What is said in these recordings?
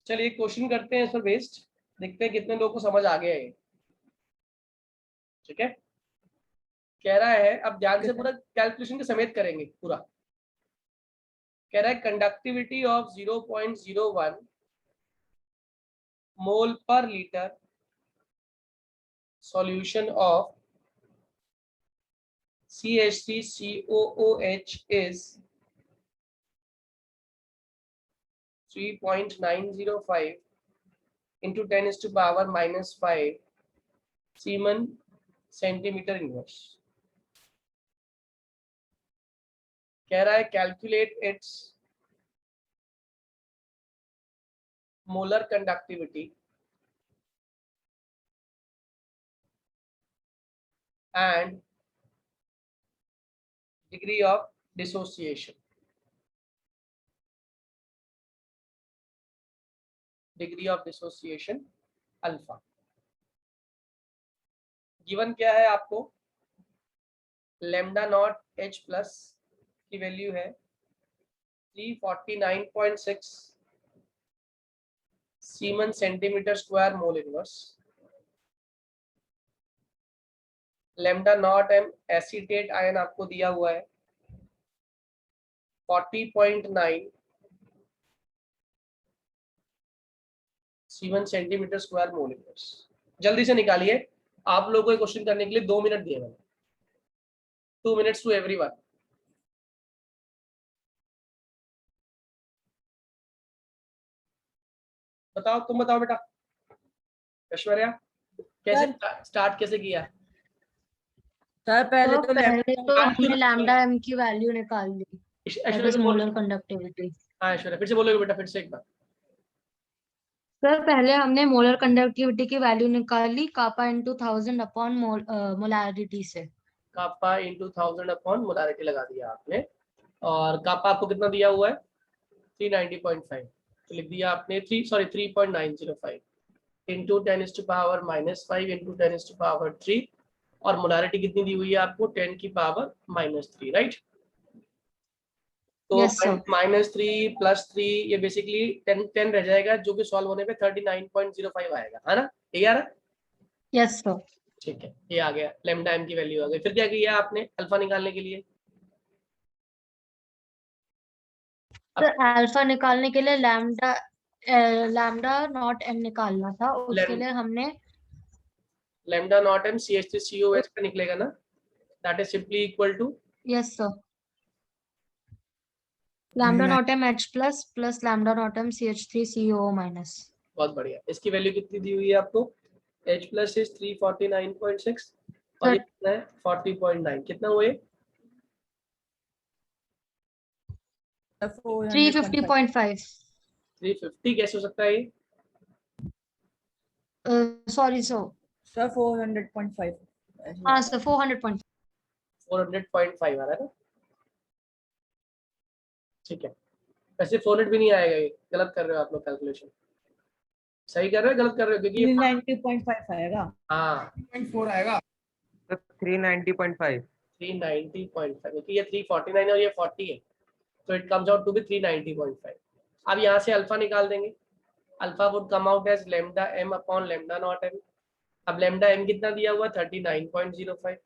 चलिए क्वेश्चन करते हैं इस पर बेस्ड, देखते हैं कितने लोगों को समझ आ गया है। ठीक है, कह रहा है, अब ध्यान से पूरा कैलकुलेशन के समेत करेंगे पूरा। कह रहा है कंडक्टिविटी ऑफ 0.01 मोल पर litre solution of CH3COOH is 3.905 into 10 is to power minus 5 Siemens centimeter inverse। कह रहा है calculate its molar conductivity and degree of dissociation। Degree of dissociation alpha given क्या है आपको, लेमडा नॉट H प्लस की value है 349.6 siemens centimetre square mole inverse. Lambda naught M acetate ion आपको दिया हुआ है 40.9 siemens centimetre square mole inverse. जल्दी से निकालिए, आप लोगों को क्वेश्चन करने के लिए 2 मिनट दिए मैंने, 2 minutes टू एवरीवन। बताओ, तुम बताओ बेटा, ऐश्वर्या कैसे स्टार्ट कैसे किया? सर पहले तो हमने लैम्डा एम की वैल्यू निकाल ली, ऐश्वर्या से मोलर कंडक्टिविटी। हाँ ऐश्वर्या फिर से बोलोगे बेटा, फिर से एक बार। सर पहले हमने मोलर कंडक्टिविटी की वैल्यू निकाल ली कापा इंटू 1000 अपॉन मोलारिटी से। कापा इंटू 1000 अपॉन मोलारिटी लगा दिया आपने, और कापा आपको कितना दिया हुआ है 390.5, तो लिख दिया आपने 3.905 इंटू 10⁻⁻5 इंटू 10⁻3, और मोलारिटी कितनी दी हुई है आपको 10⁻⁻3, राइट। तो -3 +3 ये बेसिकली 10 रह जाएगा, जो कि सॉल्व होने पे 39.05 आएगा, है ना, ये आ रहा है? Yes sir. ठीक है, ये आ गया, लैम्डा एम की वैल्यू आ गई। फिर क्या किया आपने अल्फा निकालने के लिए? अल्फा निकालने के लिए लैम्डा नॉट एम निकालना था, उसके लिए हमने लैम्डा नॉट एम CH3COH का निकलेगा ना, that is simply equal to, yes sir, lambda naught M H plus plus lambda naught M CH3CO minus. बहुत बढ़िया। इसकी वैल्यू कितनी दी हुई है आपको? H प्लस इज 349.6 और ये कितना है 40.9, कितना हुए? 350.5। 350 कैसे हो सकता है ये? Sorry sir, 400.5। हाँ सर 400.5 आ रहा है ना, ठीक है। वैसे 400 भी नहीं आएगा, ये गलत कर रहे हो आप लोग कैलकुलेशन, सही कर रहे हो गलत कर रहे हो? क्योंकि 390.5 आएगा। हाँ 3.4 आएगा, 390.5 क्योंकि ये 349 और ये 40 है, तो it comes out to be 390.5। अब यहाँ से अल्फा निकाल देंगे, alpha would come out as lambda M upon lambda naught M. अब लेमडा एम कितना दिया हुआ 39.05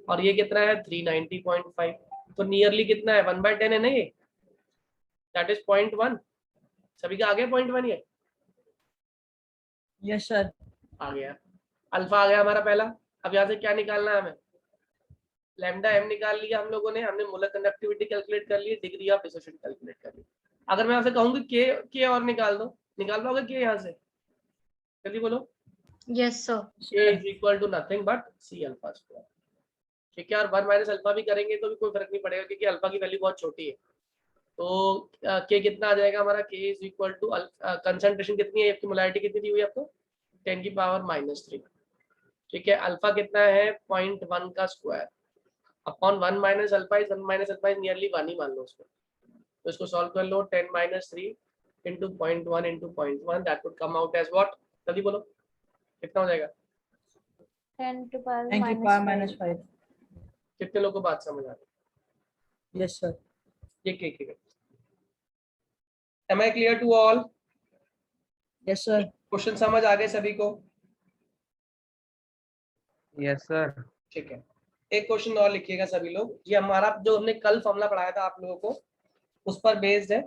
और ये कितना है 390.5, तो नियरली कितना है 1/10 है ना, ये दैट इज 0.1। सभी का आ गया 0.1 ये? यस सर, आ गया, अल्फा आ गया हमारा पहला। अब यहाँ से क्या निकालना है हमें? लैम्डा एम निकाल लिया हम लोगों ने, हमने मोलर कंडक्टिविटी कैलकुलेट कर ली, डिग्री ऑफ डिसोसिएशन कैलकुलेट कर ली। अगर मैं यहाँ से कहूँगी के और निकाल दो, निकाल पाओगे के यहाँ से? जल्दी बोलो। Yes sir, K is equal to nothing but C alpha square. ठीक है, और 1 माइनस अल्फा भी करेंगे तो भी कोई फर्क नहीं पड़ेगा, क्योंकि अल्फा की वैल्यू बहुत छोटी है। तो के कितना आ जाएगा हमारा? के इज इक्वल टू कंसंट्रेशन कितनी है आपकी, मोलारिटी कितनी दी हुई है आपको 10⁻⁻3। ठीक है, अल्फा कितना है 0.1 का square upon 1 minus alpha is 1 minus alpha is nearly 1 ही मान लो उसको। तो इसको सॉल्व कर लो, 10⁻3 into 0.1 into 0.1 that would come out as what? जल्दी बोलो कितना हो जाएगा? 10 to power -5। कितने लोगों को बात समझ आ रही? Yes sir. ये के am I clear to all? Yes sir. Question समझ आ गए सभी को? Yes sir. ठीक है, एक क्वेश्चन और लिखिएगा सभी लोग। ये हमारा जो हमने कल फॉर्मूला पढ़ाया था आप लोगों को, उस पर बेस्ड है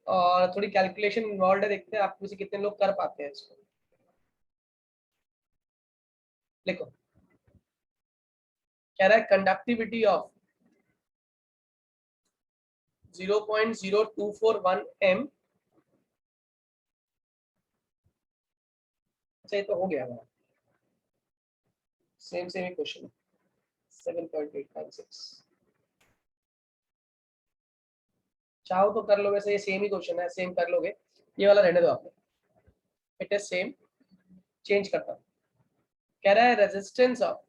और थोड़ी कैलकुलेशन इन्वॉल्व है। देखते हैं आप में से कितने लोग कर पाते हैं इसको। लिखो, कह रहा है कंडक्टिविटी ऑफ 0.0241 m। अच्छा, ये तो हो गया हमारा, सेम ही क्वेश्चन 7.856। चाहो तो कर लो, वैसे ये सेम ही क्वेश्चन है, सेम कर लोगे। ये वाला रहने दो आपने, इट इज सेम। चेंज करता हूँ, कह रहा है resistance of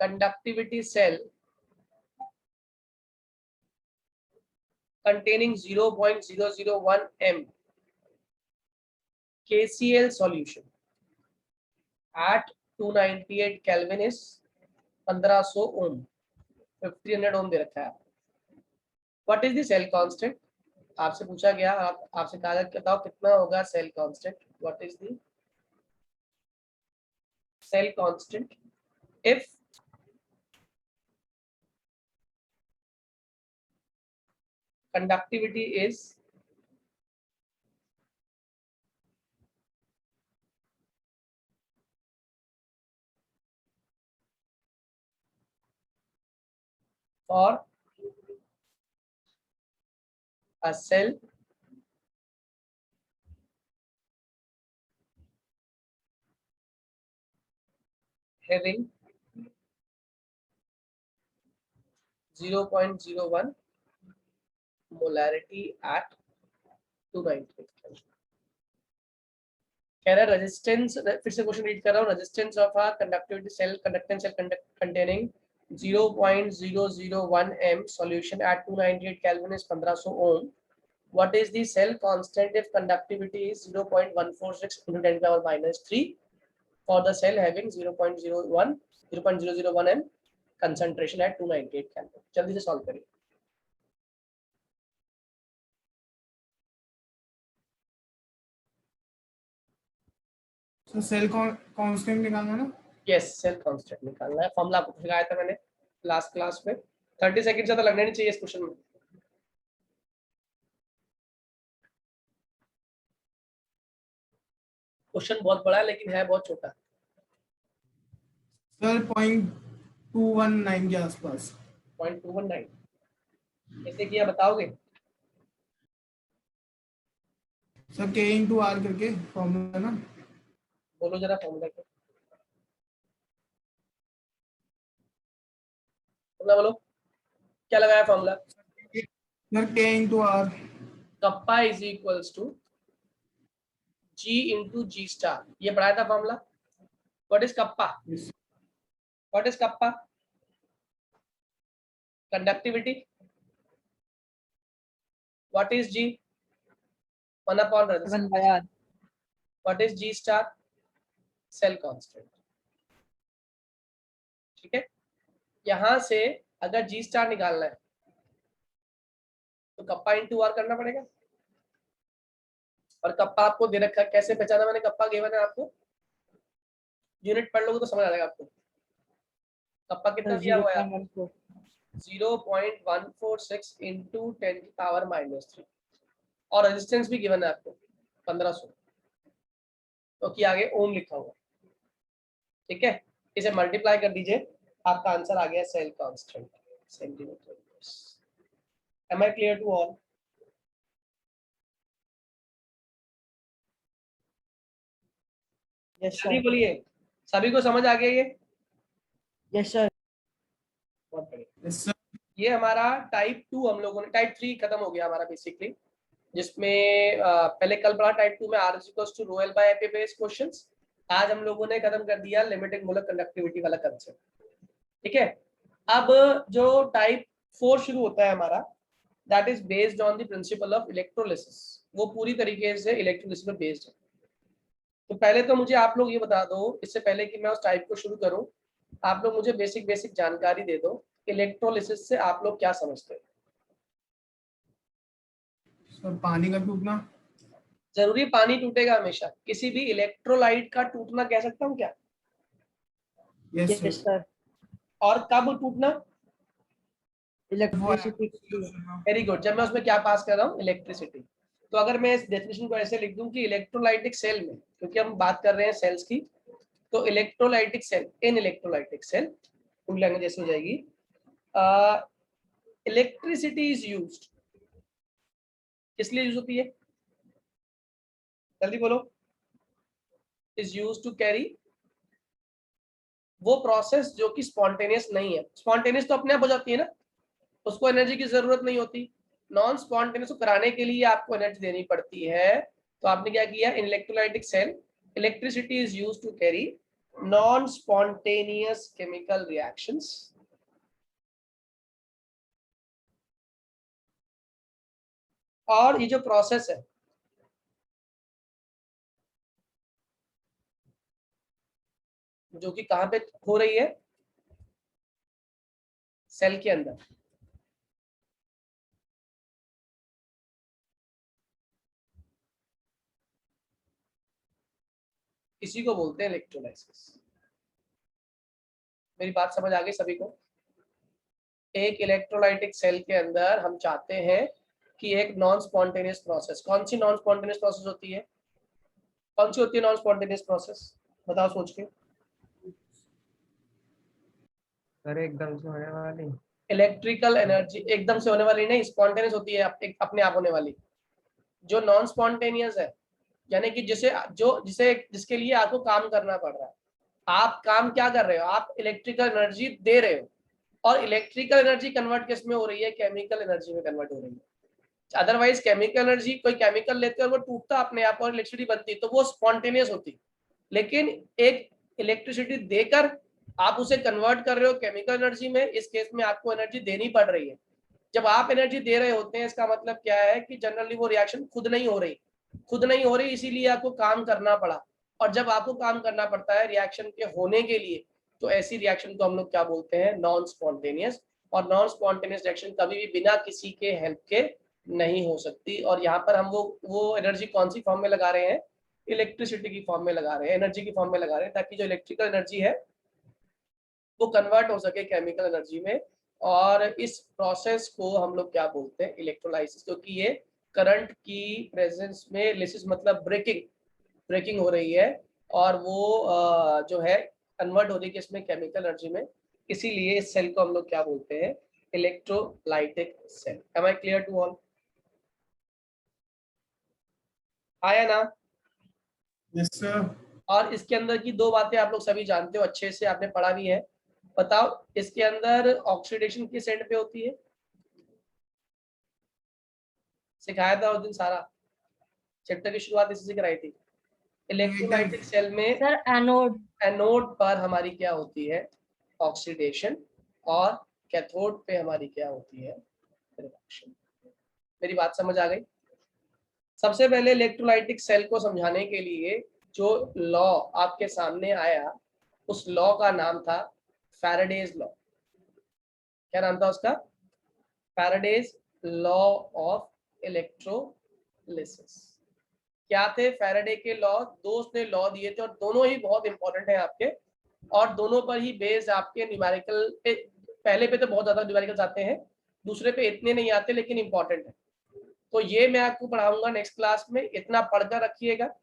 conductivity cell containing 0.001 m KCl solution at 298 Kelvin is 1500 ohm, 1500 ohm दे रखा है। What is the cell constant? आपसे पूछा गया, आपसे कहा गया बताओ कितना होगा cell constant. What is the cell constant if conductivity is for a cell having 0.01 molarity at 298। कह रहा है रेजिस्टेंस, फिर से क्वेश्चन रीड कर रहा हूँ। Resistance of a conductivity cell, conductance cell containing 0.001 m solution at 298 Kelvin is 1500 ohm. What is the cell constant if conductivity is 0.146 into 10 power minus 3 for the cell having 0.001 m concentration at 298 Kelvin? जल्दी से solve करिए। तो cell constant निकालना है ना? Yes, cell constant निकालना है। Formula आपको सिखाया था मैंने लास्ट क्लास में। 30 सेकंड ज्यादा लगने नहीं चाहिए इस क्वेश्चन में। क्वेश्चन बहुत बड़ा है लेकिन है बहुत छोटा। सर 0.219 के आसपास। 0.219 कैसे किया बताओगे? सर K इंटू आर करके फॉर्मूला ना। बोलो जरा फॉर्मूला क्या। बोलो क्या लगाया formula? Sir K into R. Kappa is equals to G into G star, ये पढ़ाया था formula. What is kappa? What is kappa? Conductivity. What is G? 1 upon resistance। 1/r। What is G star? Cell constant. ठीक है, यहां से अगर G star निकालना है तो कप्पा इंटू आर करना पड़ेगा। और कप्पा आपको दे रखा है, कैसे पहचाना मैंने कप्पा गिवन है आपको? यूनिट पढ़ लोगे तो समझ आ जाएगा आपको। कप्पा कितना दिया हुआ है? 0.14। 0.146 इंटू 10 की पावर माइनस 3 और रेजिस्टेंस भी गिवन है आपको 1500, तो कि आगे ओम लिखा हुआ। ठीक है, इसे मल्टीप्लाई कर दीजिए, आपका आंसर आ गया cell constant centimetre. Am I clear to all? Yes सभी सर। बोलिए, सभी को समझ आ गया ये? Yes sir. बहुत बढ़िया। Yes sir. ये हमारा टाइप 2 हम लोगों ने, टाइप 3 खत्म हो गया हमारा बेसिकली, जिसमें पहले कल पढ़ा टाइप 2 में R इज इक्वल्स टू rho L by AP based questions. आज हम लोगों ने खत्म कर दिया लिमिटेड मोलर कंडक्टिविटी वाला कंसेप्ट। ठीक है, अब जो टाइप 4 शुरू होता है हमारा, that is based on the principle of electrolysis. वो पूरी तरीके से इलेक्ट्रोलिसिस पे बेस्ड है। तो पहले तो मुझे आप लोग ये बता दो, इससे पहले कि मैं उस टाइप को शुरू करूं, आप लोग मुझे बेसिक जानकारी दे दो, इलेक्ट्रोलिसिस से आप लोग क्या समझते हैं? सर पानी का टूटना। जरूरी पानी टूटेगा हमेशा? किसी भी इलेक्ट्रोलाइट का टूटना कह सकता हूँ क्या? Yes Yes, sir. sir. और कब टूटना? Electricity. वेरी गुड, जब मैं उसमें क्या पास कर रहा हूँ? इलेक्ट्रिसिटी। तो अगर मैं इस डेफिनेशन को ऐसे लिख दूं कि इलेक्ट्रोलाइटिक सेल में, क्योंकि हम बात कर रहे हैं सेल्स की, तो इलेक्ट्रोलाइटिक सेल, इन इलेक्ट्रोलाइटिक सेल, फुल लैंग्वेज जैसे हो जाएगी, इलेक्ट्रिसिटी इज यूज्ड। किस लिए यूज होती है? जल्दी बोलो। इज यूज्ड टू कैरी, वो प्रोसेस जो कि स्पॉन्टेनियस नहीं है। स्पॉन्टेनियस तो अपने आप हो जाती है ना, उसको एनर्जी की जरूरत नहीं होती। नॉन स्पॉन्टेनियस को कराने के लिए आपको एनर्जी देनी पड़ती है। तो आपने क्या किया? In electrolytic cell electricity is used to carry non spontaneous chemical reactions. और ये जो प्रोसेस है, जो कि कहां पे हो रही है? सेल के अंदर। इसी को बोलते हैं इलेक्ट्रोलाइसिस। मेरी बात समझ आ गई सभी को? एक इलेक्ट्रोलाइटिक सेल के अंदर हम चाहते हैं कि एक नॉन स्पॉन्टेनियस प्रोसेस, कौन सी नॉन स्पॉन्टेनियस प्रोसेस होती है? कौन सी होती है नॉन स्पॉन्टेनियस प्रोसेस? बताओ सोच के। सर एकदम से होने वाली। इलेक्ट्रिकल एनर्जी एकदम से होने वाली नहीं, स्पॉन्टेनियस होती है, अपने आप होने वाली। जो नॉन स्पॉन्टेनियस है, यानी कि जिसके लिए आपको काम करना पड़ रहा है। आप काम क्या कर रहे हो? आप इलेक्ट्रिकल एनर्जी दे रहे हो, और इलेक्ट्रिकल एनर्जी कन्वर्ट किस में हो रही है? केमिकल एनर्जी में कन्वर्ट हो रही है। अदरवाइज केमिकल एनर्जी, कोई केमिकल लेते हैं और वो टूटता अपने आप और इलेक्ट्रिसिटी बनती, तो वो स्पॉन्टेनियस होती। लेकिन एक इलेक्ट्रिसिटी देकर आप उसे कन्वर्ट कर रहे हो केमिकल एनर्जी में, इस केस में आपको एनर्जी देनी पड़ रही है। जब आप एनर्जी दे रहे होते हैं, इसका मतलब क्या है कि जनरली वो रिएक्शन खुद नहीं हो रही, इसीलिए आपको काम करना पड़ा। और जब आपको काम करना पड़ता है रिएक्शन के होने के लिए, तो ऐसी रिएक्शन को हम लोग क्या बोलते हैं? Non spontaneous. और नॉन स्पॉन्टेनियस रिएक्शन कभी भी बिना किसी के हेल्प के नहीं हो सकती। और यहाँ पर हम वो एनर्जी कौन सी फॉर्म में लगा रहे हैं? इलेक्ट्रिसिटी की फॉर्म में लगा रहे हैं, एनर्जी की फॉर्म में लगा रहे हैं, ताकि जो इलेक्ट्रिकल एनर्जी है वो कन्वर्ट हो सके केमिकल एनर्जी में। और इस प्रोसेस को हम लोग क्या बोलते हैं? इलेक्ट्रोलाइसिस। क्योंकि ये करंट की प्रेजेंस में, लिसिस मतलब ब्रेकिंग हो रही है, और वो जो है कन्वर्ट हो रही है इसमें केमिकल एनर्जी में। इसीलिए इस सेल को हम लोग क्या बोलते हैं? Electrolytic cell. Am I clear to all? आया ना? Yes sir. और इसके अंदर की दो बातें आप लोग सभी जानते हो, अच्छे से आपने पढ़ा भी है। बताओ, इसके अंदर ऑक्सीडेशन किस एंड पे होती है? सिखाया था उस दिन, सारा चैप्टर की शुरुआत इसी से कराई थी। इलेक्ट्रोलाइटिक सेल में सर एनोड। एनोड पर हमारी क्या होती है? ऑक्सीडेशन। और कैथोड पे हमारी क्या होती है? रिडक्शन। मेरी बात समझ आ गई? सबसे पहले इलेक्ट्रोलाइटिक सेल को समझाने के लिए जो लॉ आपके सामने आया, उस लॉ का नाम था फैराडेज लॉ। क्या नाम था उसका? Faraday's law of electrolysis. क्या थे फैराडे के लॉ? दो उसने लॉ दिए थे, और दोनों ही बहुत इंपॉर्टेंट है आपके, और दोनों पर ही बेस्ड आपके न्यूमेरिकल पे। पहले पे तो बहुत ज्यादा न्यूमेरिकल्स आते हैं, दूसरे पे इतने नहीं आते, लेकिन इंपॉर्टेंट है। तो ये मैं आपको पढ़ाऊंगा नेक्स्ट क्लास में, इतना पढ़कर रखिएगा।